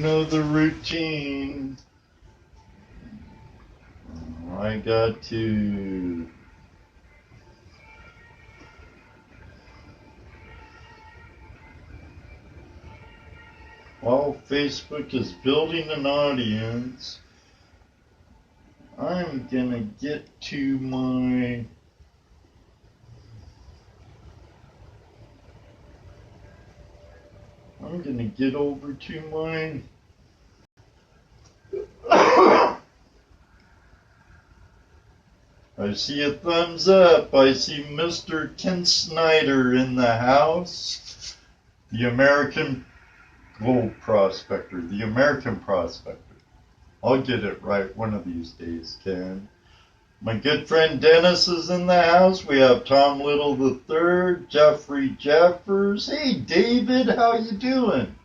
know the routine. I got to while Facebook is building an audience, I'm gonna get to my I'm gonna get over to my I see a thumbs up. I see Mr. Ken Snyder in the house. The American Gold Prospector. The American Prospector. I'll get it right one of these days, Ken. My good friend Dennis is in the house. We have Tom Little III, Jeffrey Jeffers. Hey, David, how you doing?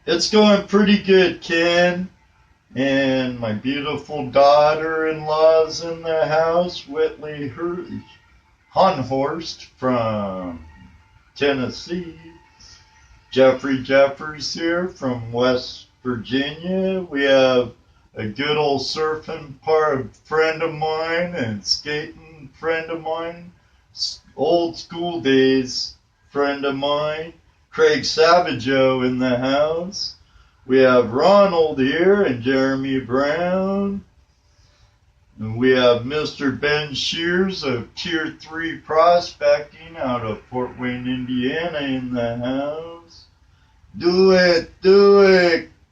It's going pretty good, Ken. And my beautiful daughter-in-law's in the house, Whitley Haunhorst from Tennessee. Jeffrey Jeffers here from West Virginia. We have a good old surfing friend of mine and skating friend of mine. Old school days friend of mine. Craig Savageau in the house. We have Ronald here and Jeremy Brown. And we have Mr. Ben Shears of Tier 3 Prospecting out of Fort Wayne, Indiana in the house. Do it,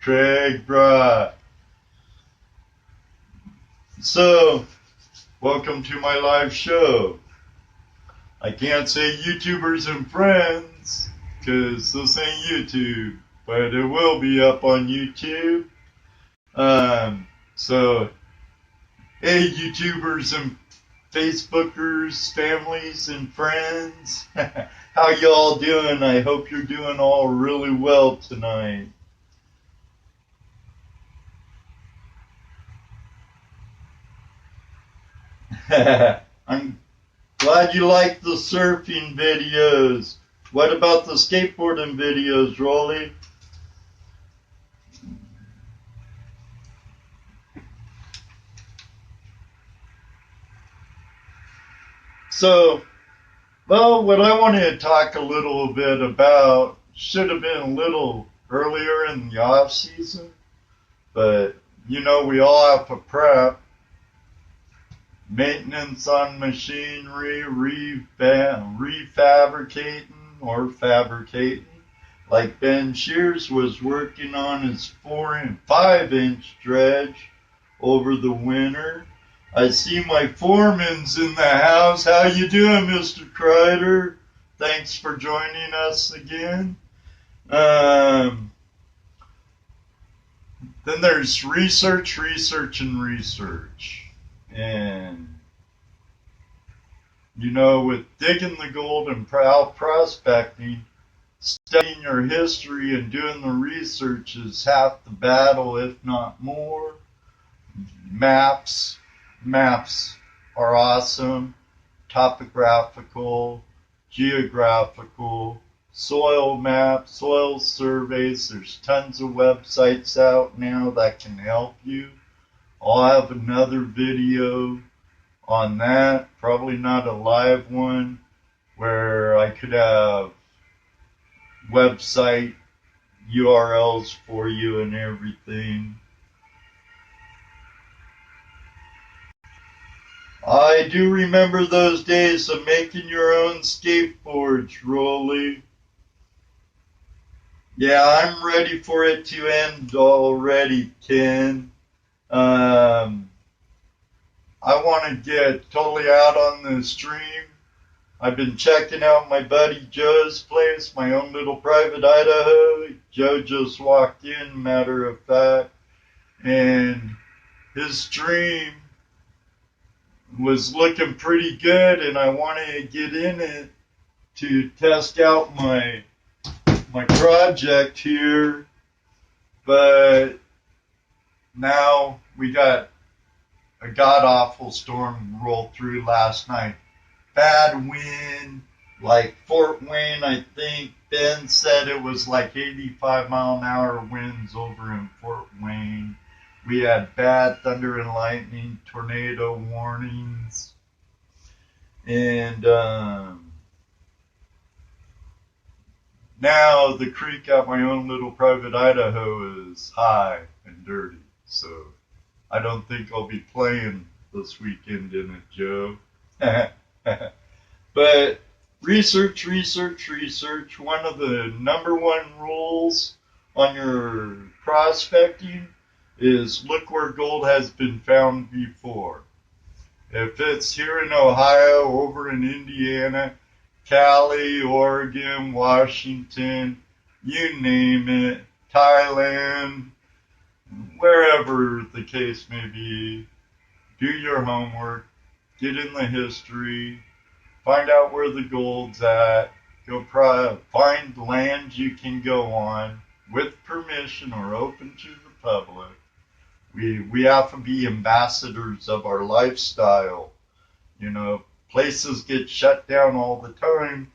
Craig Brock. So, welcome to my live show. I can't say YouTubers and friends, because this ain't YouTube. But it will be up on YouTube. So, hey, YouTubers and Facebookers, families and friends. How y'all doing? I hope you're doing all really well tonight. I'm glad you like the surfing videos. What about the skateboarding videos, Rolly? So, well, what I wanted to talk a little bit about should have been a little earlier in the off season, but you know we all have to prep. Maintenance on machinery, refabricating or fabricating. Like Ben Shears was working on his 4 and 5 inch dredge over the winter. I see my foreman's in the house. How you doing, Mr. Kreider? Thanks for joining us again. Then there's research. And, you know, with digging the gold and prospecting, studying your history and doing the research is half the battle, if not more. Maps are awesome. Topographical, geographical, soil maps, soil surveys. There's tons of websites out now that can help you. I'll have another video on that, probably not a live one, where I could have website URLs for you and everything. I do remember those days of making your own skateboards, Rolly. Yeah, I'm ready for it to end already, Ken. I want to get totally out on the stream. I've been checking out my buddy Joe's place, my own little private Idaho. Joe just walked in, matter of fact, and his stream was looking pretty good, and I wanted to get in it to test out my project here, but now we got a god-awful storm roll through last night. Bad wind, Like Fort Wayne, I think Ben said it was like 85-mile-an-hour winds over in Fort Wayne. We had bad thunder and lightning, tornado warnings. And now the creek at my own little private Idaho is high and dirty. So I don't think I'll be playing this weekend in it, Joe. But research. One of the number one rules on your prospecting is look where gold has been found before. If it's here in Ohio, over in Indiana, Cali, Oregon, Washington, you name it, Thailand, wherever the case may be, do your homework, get in the history, find out where the gold's at, go find land you can go on with permission or open to the public. We have to be ambassadors of our lifestyle. You know, places get shut down all the time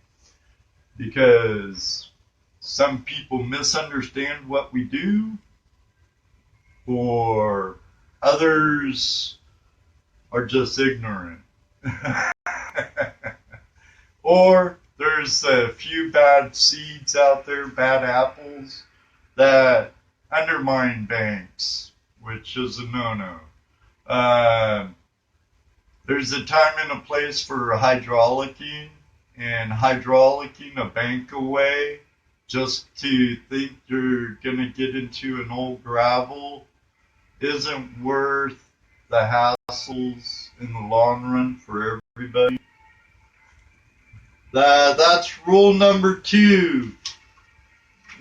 because some people misunderstand what we do, or others are just ignorant. Or there's a few bad seeds out there, bad apples, that undermine banks, which is a no-no. There's a time and a place for hydraulicking, and hydraulicking a bank away just to think you're going to get into an old gravel isn't worth the hassles in the long run for everybody. That's rule number 2.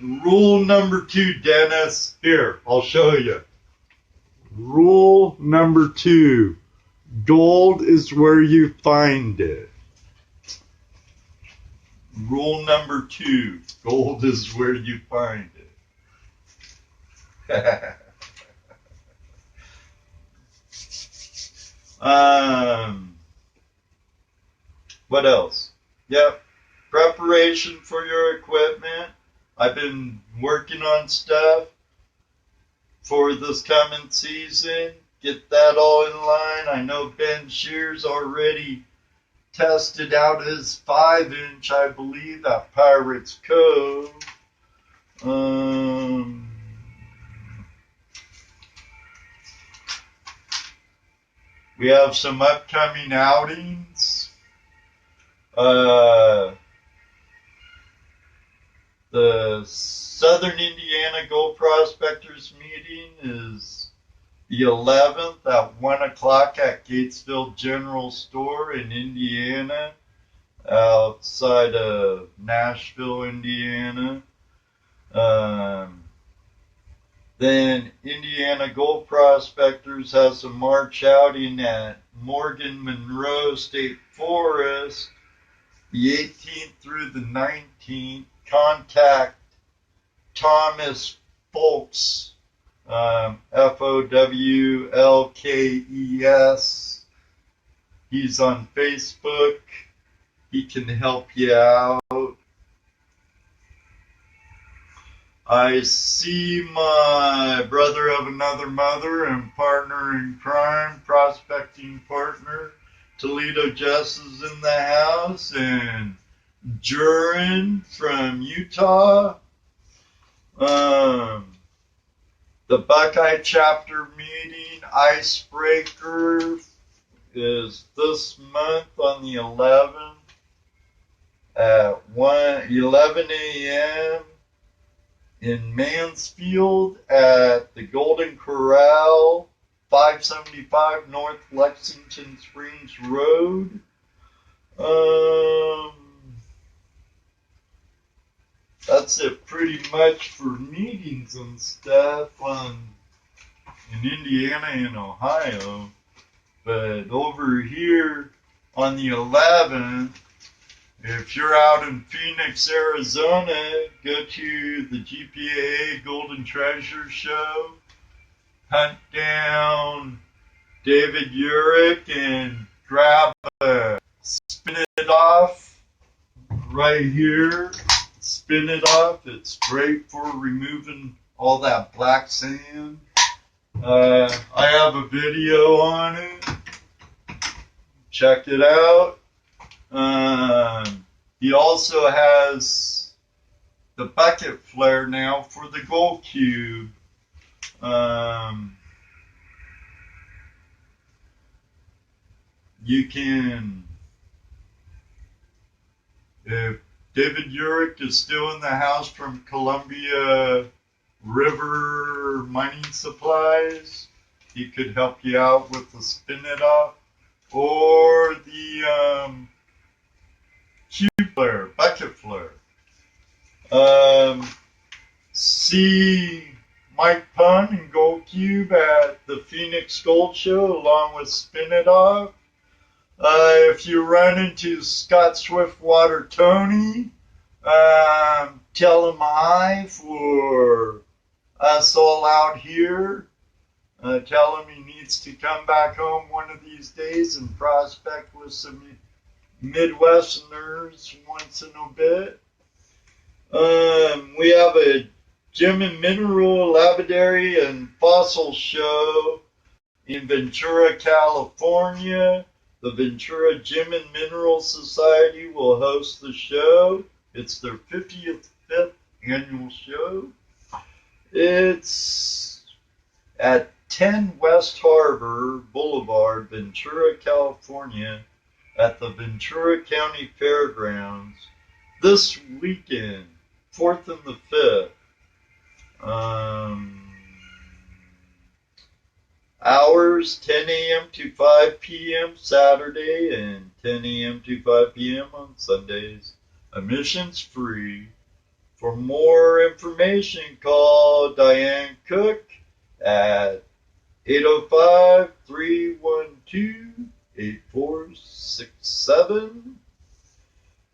Rule number 2, Dennis. Here, I'll show you. Rule number 2. Gold is where you find it. Rule number 2. Gold is where you find it. What else? Yep. Preparation for your equipment. I've been working on stuff for this coming season. Get that all in line. I know Ben Shears already tested out his 5-inch, I believe, at Pirates Cove. We have some upcoming outings. The Southern Indiana Gold Prospectors meeting is the 11th at 1 o'clock at Gatesville General Store in Indiana, outside of Nashville, Indiana. Then Indiana Gold Prospectors has a March outing at Morgan Monroe State Forest the 18th through the 19th. Contact Thomas Folks, Fowlkes. He's on Facebook. He can help you out. I see my brother of another mother and partner in crime, prospecting partner, Toledo Jess is in the house, and Jurin from Utah. The Buckeye chapter meeting, Icebreaker, is this month on the 11th at 11 a.m. in Mansfield at the Golden Corral, 575 North Lexington Springs Road. That's it pretty much for meetings and stuff in Indiana and Ohio. But over here on the 11th, if you're out in Phoenix, Arizona, go to the GPAA Golden Treasure Show, hunt down David Urich and grab a spin it off right here. Spin it off. It's great for removing all that black sand. I have a video on it. Check it out. He also has the bucket flare now for the gold cube. You can, if David Urich is still in the house from Columbia River Mining Supplies, he could help you out with the spin it off or the cube flare, bucket flare. See Mike Pun and Gold Cube at the Phoenix Gold Show along with Spin It Off. If you run into Scott Swiftwater Tony, tell him hi for us all out here. Tell him he needs to come back home one of these days and prospect with some Midwesterners once in a bit. We have a gem and mineral, lapidary, and fossil show in Ventura, California. The Ventura Gem and Mineral Society will host the show. It's their 55th annual show. It's at 10 West Harbor Boulevard, Ventura, California, at the Ventura County Fairgrounds this weekend, 4th and the 5th. Hours 10 a.m. to 5 p.m. Saturday and 10 a.m. to 5 p.m. on Sundays. Admissions free. For more information, call Diane Cook at 805-312-8467.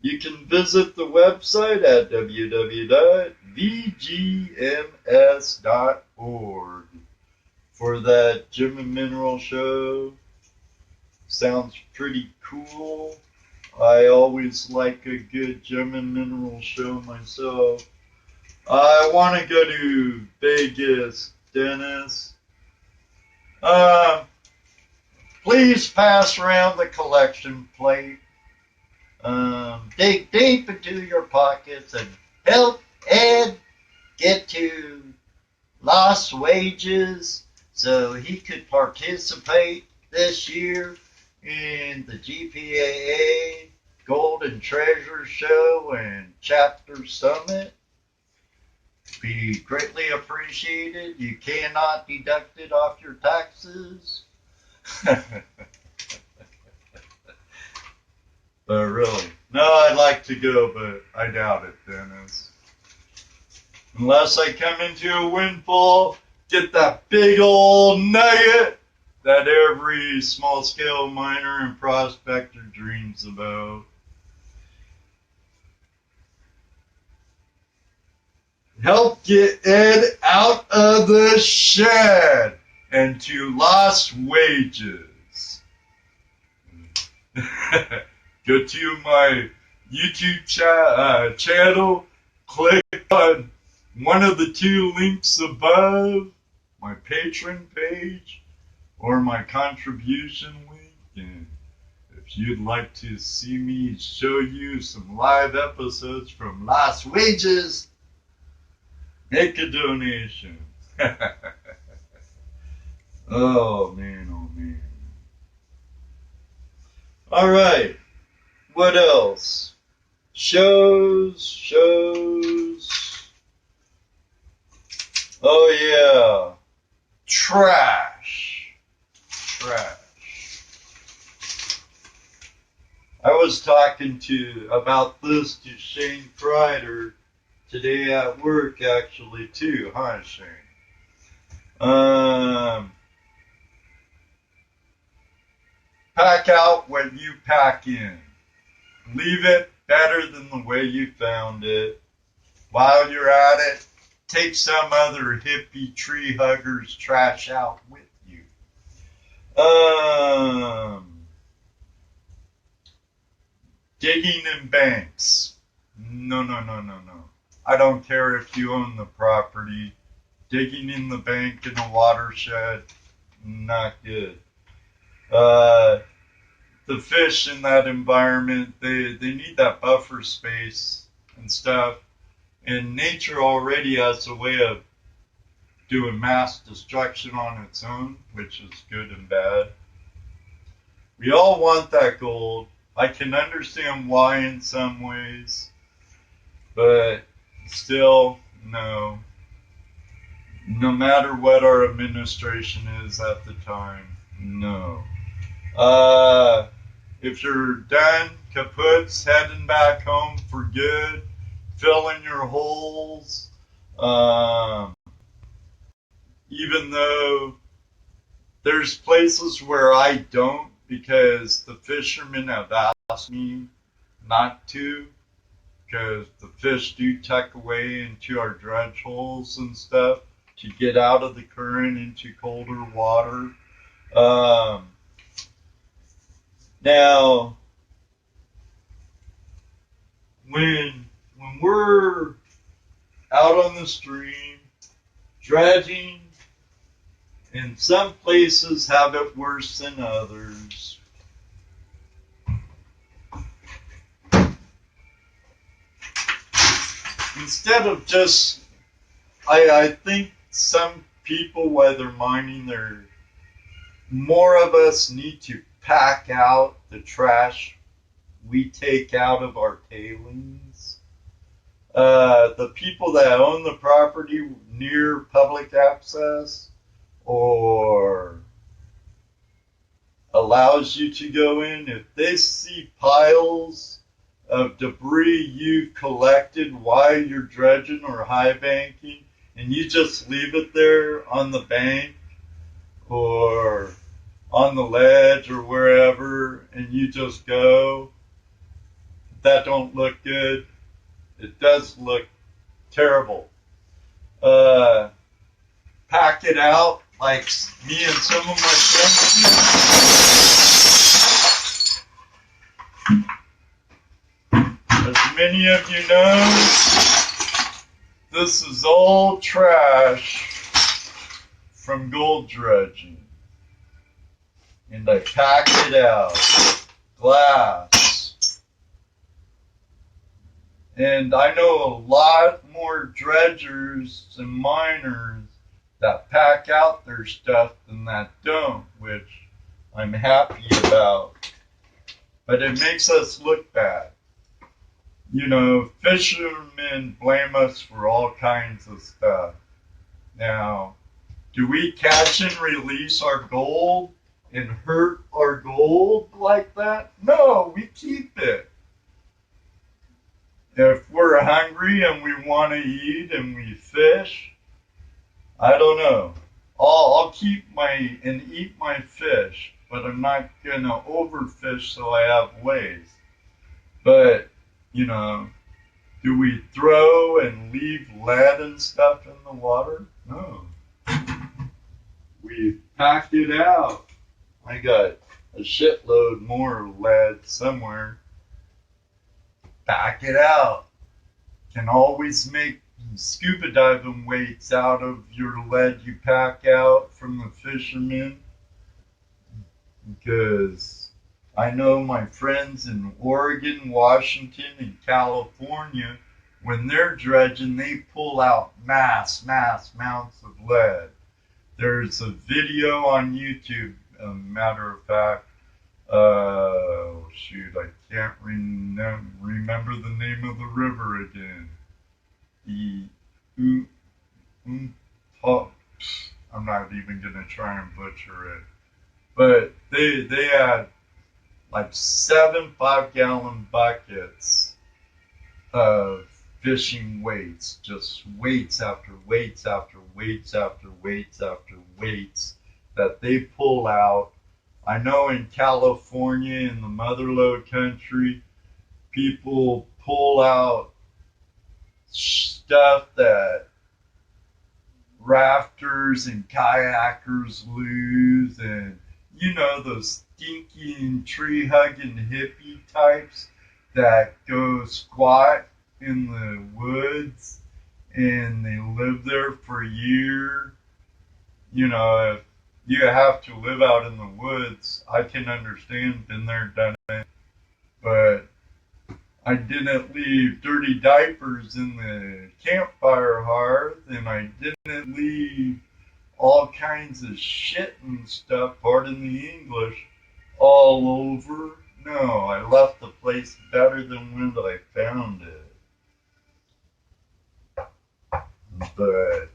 You can visit the website at www.vgms.org for that Gem and Mineral show. Sounds pretty cool. I always like a good Gem and Mineral show myself. I want to go to Vegas, Dennis. Please pass around the collection plate. Dig deep into your pockets and help Ed get to lost wages so he could participate this year in the GPAA Gold and Treasure Show and Chapter Summit. Be greatly appreciated. You cannot deduct it off your taxes. But really, no, I'd like to go, but I doubt it, Dennis. Unless I come into a windfall, get that big old nugget that every small-scale miner and prospector dreams about. Help get Ed out of the shed and to lost wages. Go to my YouTube channel, click on one of the two links above, my Patron page, or my contribution link, and if you'd like to see me show you some live episodes from Lost Wages, make a donation. Oh man, oh man. Alright, what else? Shows. Oh yeah. Trash. I was talking about this to Shane Kreider today at work, actually, too. Hi, Shane. Pack out what you pack in. Leave it better than the way you found it. While you're at it, take some other hippie tree huggers trash out with you. Digging in banks. No, no, no, no, no. I don't care if you own the property. Digging in the bank in a watershed, not good. The fish in that environment, they need that buffer space and stuff. And nature already has a way of doing mass destruction on its own, which is good and bad. We all want that gold. I can understand why in some ways, but still, no. No matter what our administration is at the time, no. If you're done, kaput's, heading back home for good, filling your holes, even though there's places where I don't, because the fishermen have asked me not to, because the fish do tuck away into our dredge holes and stuff to get out of the current into colder water. Now, when we're out on the stream, dredging, and some places have it worse than others. Instead of just, I think some people, while they're mining, more of us need to pack out the trash we take out of our tailings. The people that own the property near public access or allows you to go in, if they see piles of debris you've collected while you're dredging or high banking, and you just leave it there on the bank or on the ledge or wherever, and you just go, that don't look good. It does look terrible. Pack it out like me and some of my friends. As many of you know, this is all trash from gold dredging. And I pack it out. Glass. And I know a lot more dredgers and miners that pack out their stuff than that don't, which I'm happy about. But it makes us look bad. You know, fishermen blame us for all kinds of stuff. Now, do we catch and release our gold and hurt our gold like that? No, we keep it. If we're hungry and we want to eat and we fish, I don't know. I'll keep and eat my fish, but I'm not gonna overfish so I have waste. But, you know, do we throw and leave lead and stuff in the water? No. We packed it out. I got a shitload more lead somewhere. Pack it out. Can always make scuba diving weights out of your lead you pack out from the fishermen. Because I know my friends in Oregon, Washington, and California, when they're dredging, they pull out mass amounts of lead. There's a video on YouTube, matter of fact. Shoot, I can't remember the name of the river again. I'm not even gonna try and butcher it. But they had like 7 5-gallon buckets of fishing weights, just weights after weights after weights after weights after weights that they pull out. I know in California, in the Motherlode country, people pull out stuff that rafters and kayakers lose, and you know, those stinking tree-hugging hippie types that go squat in the woods and they live there for a year, you know, if you have to live out in the woods, I can understand, been there, done it, but I didn't leave dirty diapers in the campfire hearth, and I didn't leave all kinds of shit and stuff, pardon the English, all over. No, I left the place better than when I found it. But,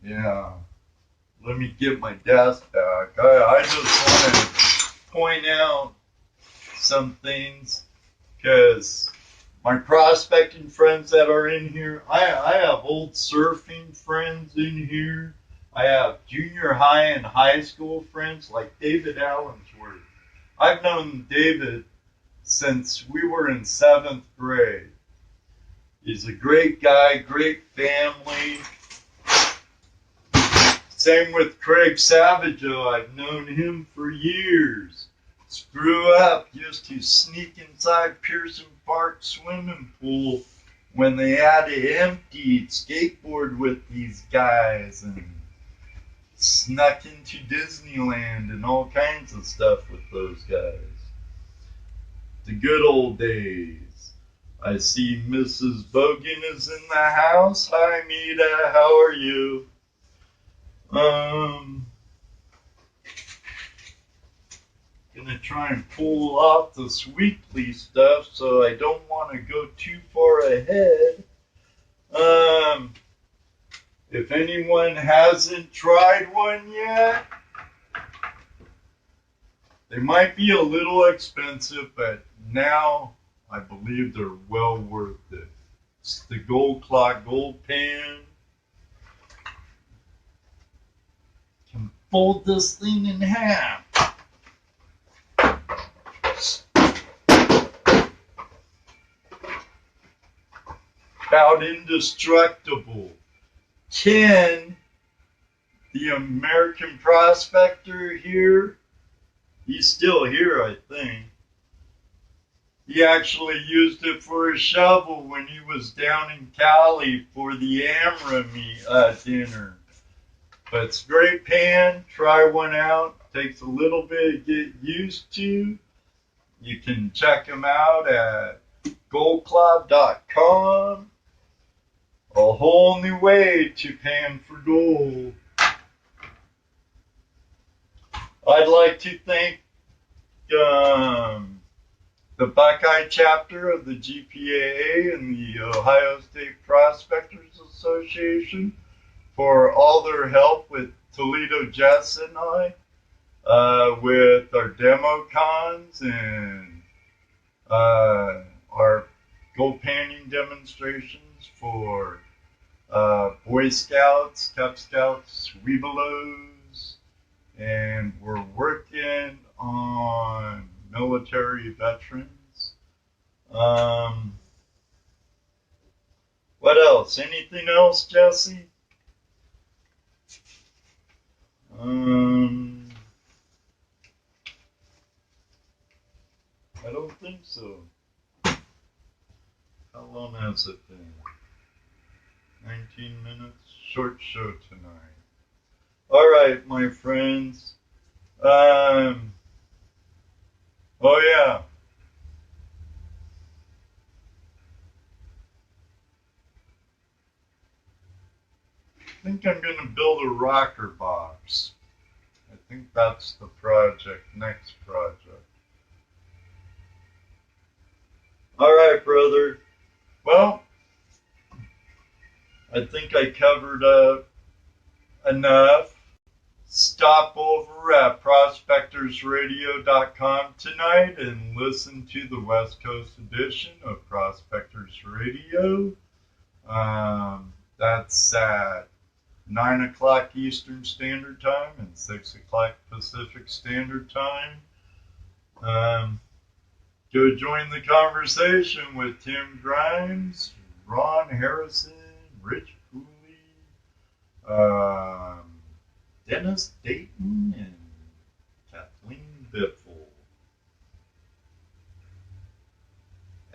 yeah, let me get my desk back. I just want to point out some things, because my prospecting friends that are in here, I have old surfing friends in here. I have junior high and high school friends like David Allensworth. I've known David since we were in 7th grade. He's a great guy, great family. Same with Craig Savageau. I've known him for years. Screw up used to sneak inside Pearson Park swimming pool when they had it emptied, skateboard with these guys, and snuck into Disneyland and all kinds of stuff with those guys. The good old days. I see Mrs. Bogan is in the house. Hi, Mita. How are you? Gonna try and pull off this weekly stuff, so I don't want to go too far ahead. If anyone hasn't tried one yet, they might be a little expensive, but now I believe they're well worth it. It's the Gold Clock Gold Pan. Can fold this thing in half. About indestructible. Tenn, the American prospector here, he's still here, I think. He actually used it for a shovel when he was down in Cali for the AMRA dinner. But it's a great pan. Try one out. Takes a little bit to get used to. You can check him out at goldclub.com. A whole new way to pan for gold. I'd like to thank the Buckeye chapter of the GPAA and the Ohio State Prospectors Association for all their help with Toledo Jess and I, with our demo cons and our gold panning demonstrations for Boy Scouts, Cub Scouts, Webelos, and we're working on military veterans. What else? Anything else, Jesse? I don't think so. How long has it been? 19 minutes? Short show tonight. All right, my friends. Oh, yeah. I think I'm going to build a rocker box. I think that's the next project. All right, brother. Well, I think I covered up enough. Stop over at prospectorsradio.com tonight and listen to the West Coast edition of Prospectors Radio. That's at 9 o'clock Eastern Standard Time and 6 o'clock Pacific Standard Time. Go join the conversation with Tim Grimes, Ron Harrison, Rich Cooley, Dennis Dayton, and Kathleen Biffle.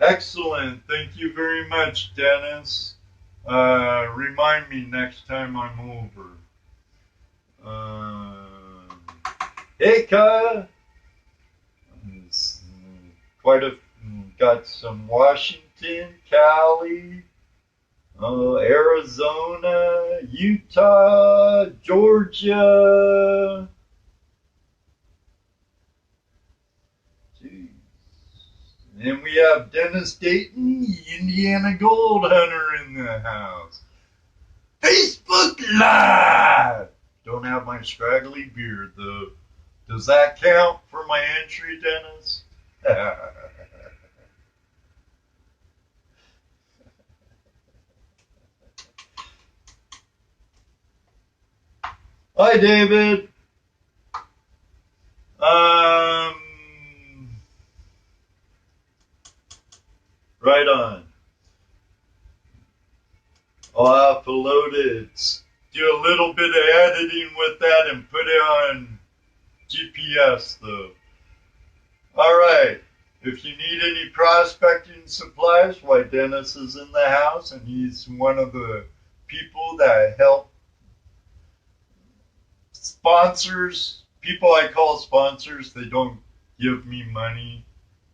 Excellent. Thank you very much, Dennis. Remind me next time I'm over. Hey, Kyle. Quite a got some Washington, Cali, Arizona, Utah, Georgia. Jeez. And we have Dennis Dayton, Indiana Gold Hunter in the house. Facebook Live. Don't have my scraggly beard though. Does that count for my entry, Dennis? Hi, David. Right on. I'll have to load it. Do a little bit of editing with that and put it on GPS, though. All right. If you need any prospecting supplies, why, Dennis is in the house, and he's one of the people that help sponsors, people I call sponsors, they don't give me money,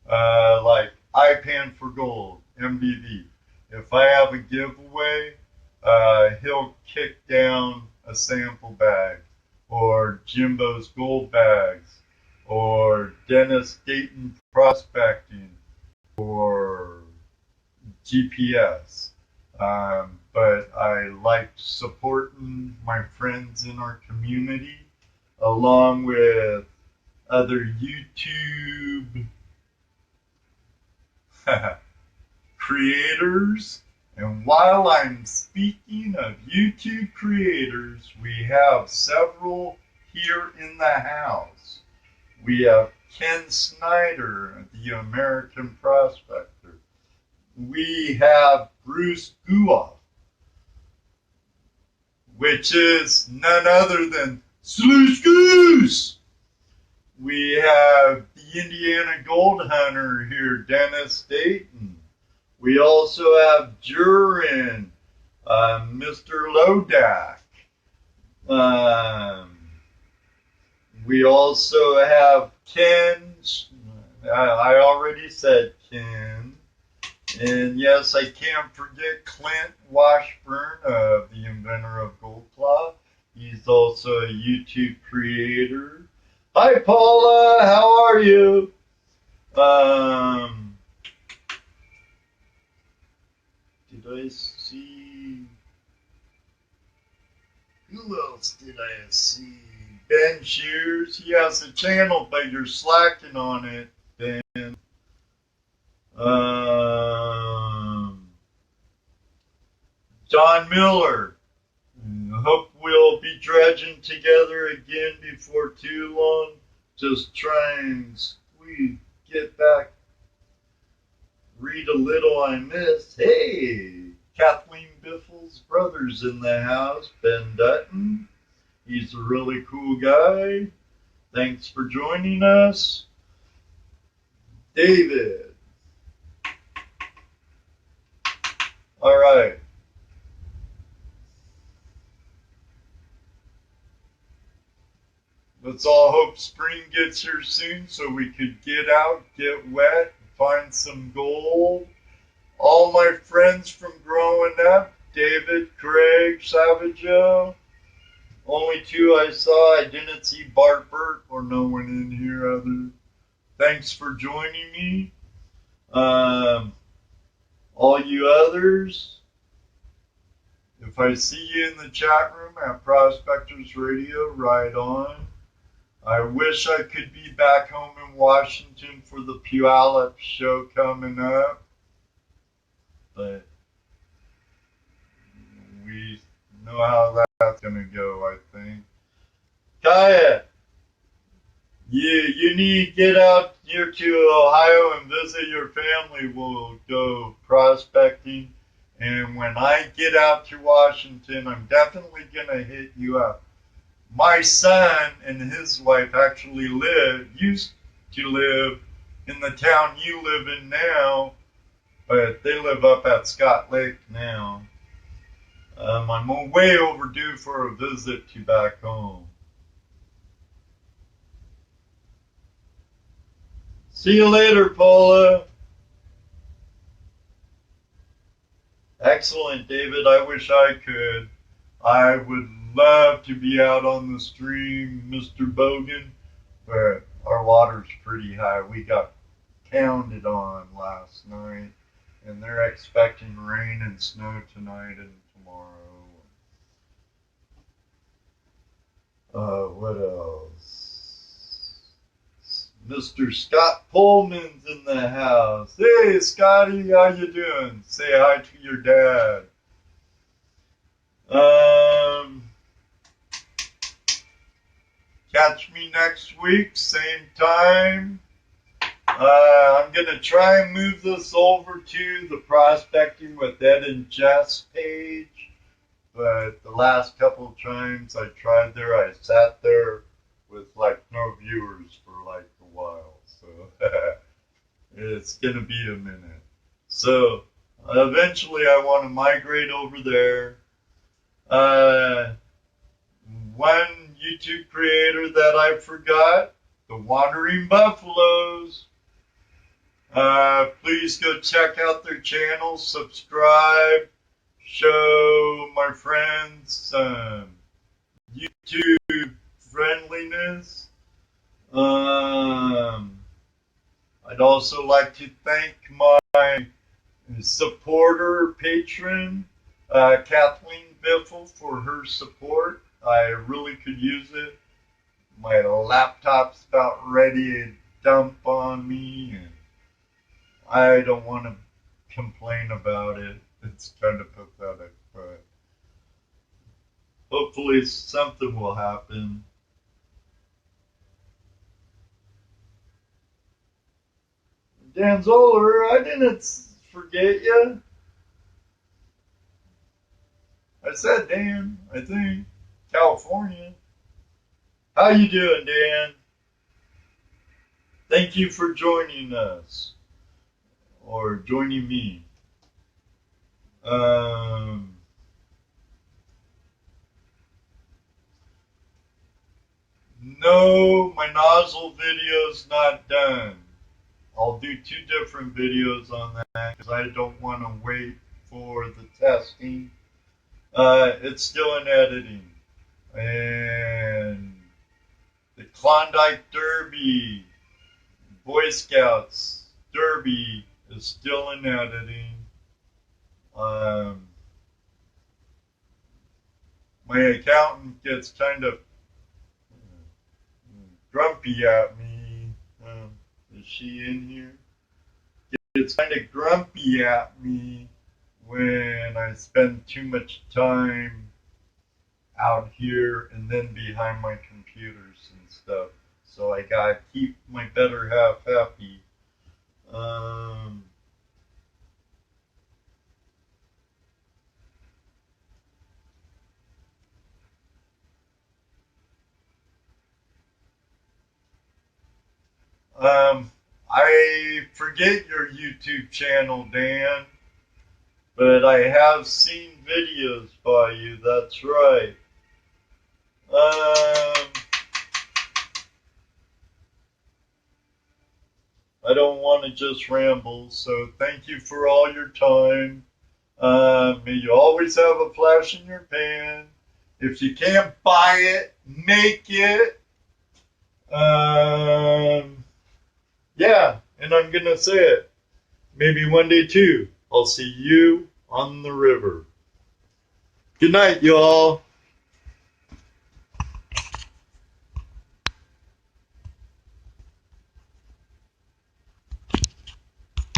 like iPan for Gold, MDV. If I have a giveaway, he'll kick down a sample bag, or Jimbo's Gold Bags, or Dennis Dayton Prospecting, or GPS. But I like supporting my friends in our community, along with other YouTube creators. And while I'm speaking of YouTube creators, we have several here in the house. We have Ken Snyder, the American Prospector. We have Bruce Guoff, which is none other than Sluice Goose. We have the Indiana Gold Hunter here, Dennis Dayton. We also have Jurin, Mr. Lodak. We also have Ken. I already said Ken. And yes, I can't forget Clint Washburn, the inventor of Gold Claw. He's also a YouTube creator. Hi, Paula. How are you? Did I see? Who else did I see? Ben Shears. He has a channel, but you're slacking on it, Ben. John Miller. Hope we'll be dredging together again before too long. Just try and get back, read a little I missed. Hey, Kathleen Biffle's brother's in the house, Ben Dutton. He's a really cool guy. Thanks for joining us. David. All right. Let's all hope spring gets here soon so we could get out, get wet, find some gold. All my friends from growing up, David, Craig, Savageau. Only two I saw. I didn't see Bart Burt or no one in here other. Thanks for joining me. All you others, if I see you in the chat room at Prospectors Radio, right on. I wish I could be back home in Washington for the Puyallup show coming up, but we know how that's going to go, I think. Kaya, you need to get out here to Ohio and visit your family. We'll go prospecting, and when I get out to Washington, I'm definitely going to hit you up. My son and his wife actually used to live in the town you live in now, but they live up at Scott Lake now. I'm way overdue for a visit to back home. See you later, Paula. Excellent, David. I wish I could. I would love to be out on the stream, Mr. Bogan, but our water's pretty high. We got pounded on last night, and they're expecting rain and snow tonight and tomorrow. What else? Mr. Scott Pullman's in the house. Hey, Scotty, how you doing? Say hi to your dad. Catch me next week, same time. I'm going to try and move this over to the Prospecting with Ed and Jess page. But the last couple of times I tried there, I sat there with like no viewers for like a while. So it's going to be a minute. So eventually I want to migrate over there. One YouTube creator that I forgot, the Wandering Buffaloes. Please go check out their channel, subscribe, show my friends YouTube friendliness. I'd also like to thank my supporter, patron, Kathleen Biffle, for her support. I really could use it. My laptop's about ready to dump on me, and I don't want to complain about it. It's kind of pathetic, but hopefully something will happen. Dan Zoller, I didn't forget you. I said Dan, I think. California. How you doing, Dan? Thank you for joining us. Or joining me. No, my nozzle video's not done. I'll do 2 different videos on that because I don't want to wait for the testing. It's still in editing. And the Klondike Derby, Boy Scouts Derby is still in editing. My accountant gets kind of grumpy at me. Is she in here? Gets kind of grumpy at me when I spend too much time out here and then behind my computers and stuff. So I gotta keep my better half happy. I forget your YouTube channel, Dan, but I have seen videos by you, that's right. I don't want to just ramble, so thank you for all your time. May you always have a flash in your pan. If you can't buy it, make it. Yeah, and I'm going to say it. Maybe one day too, I'll see you on the river. Good night, y'all.